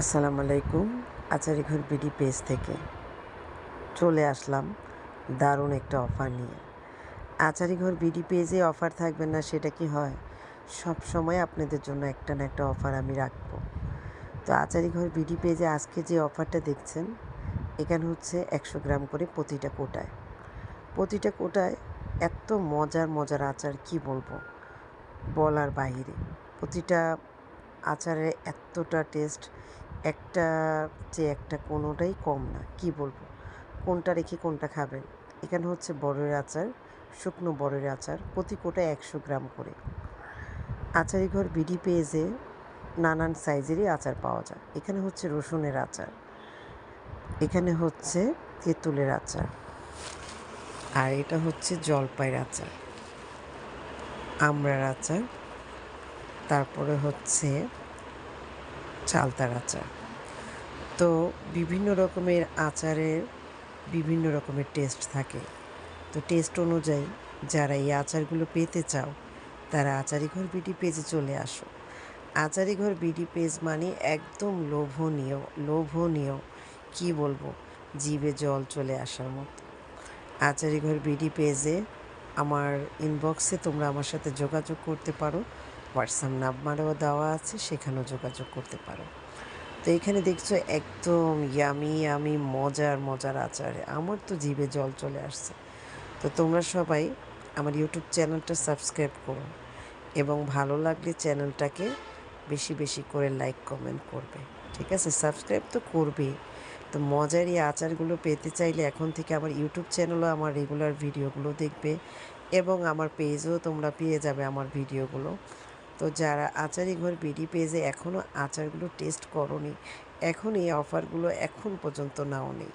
আসসালামু আলাইকুম। আচারিঘর BD page থেকে চলে আসলাম দারুণ একটা অফার নিয়ে। আচারিঘর বিডি পেজে অফার থাকবে না সেটা কি হয়? সব সময় আপনাদের জন্য একটা না একটা অফার আমি রাখবো। তো আচারিঘর বিডি পেজে আজকে যে অফারটা দেখছেন, এখানে হচ্ছে 100 গ্রাম করে প্রতিটা কোটায় এত মজার মজার আচার কি বলবো, বলার বাহিরে। প্রতিটা আচারে এতটা টেস্ট, একটা চেয়ে একটা কোনোটাই কম না, কি বলবো, কোনটা রেখে কোনটা খাবেন। এখানে হচ্ছে বড়ের আচার, শুকনো বড়ের আচার, প্রতি কোটায় 100 গ্রাম করে। আচারিঘর বিডি পেজে নানান সাইজেরই আচার পাওয়া যায়। এখানে হচ্ছে রসুনের আচার, এখানে হচ্ছে তেঁতুলের আচার, আর এটা হচ্ছে জলপাইয়ের আচার, আমড়ার আচার, তারপরে হচ্ছে চালতার আচার। তো বিভিন্ন রকমের আচারের বিভিন্ন রকমের টেস্ট থাকে। তো টেস্ট অনুযায়ী যারা এই আচারগুলো পেতে চাও, তারা আচারিঘর বিডি পেজে চলে আসো। আচারিঘর বিডি পেজ মানে একদম লোভনীয় লোভনীয়, কি বলবো, জিভে জল চলে আসার মতো। আচারিঘর বিডি পেজে আমার ইনবক্সে তোমরা আমার সাথে যোগাযোগ করতে পারো, হোয়াটসঅ্যাপ নাম্বারও দেওয়া আছে, সেখানেও যোগাযোগ করতে পারো। তো এখানে দেখছো একদম ইয়ামি ইয়ামি মজার মজার আচার, আমার তো জিভে জল চলে আসছে। তো তোমরা সবাই আমার ইউটিউব চ্যানেলটা সাবস্ক্রাইব করো এবং ভালো লাগলে চ্যানেলটাকে বেশি বেশি করে লাইক কমেন্ট করবে, ঠিক আছে? সাবস্ক্রাইব তো করবেই। তো মজার এই আচারগুলো পেতে চাইলে এখন থেকে আমার ইউটিউব চ্যানেলও আমার রেগুলার ভিডিওগুলো দেখবে এবং আমার পেজেও তোমরা পেয়ে যাবে আমার ভিডিওগুলো। তো যারা আচারিঘর বিডি পেজে এখনও আচারগুলো টেস্ট করোনি, এখন এই অফারগুলো এখন পর্যন্ত নাওনি,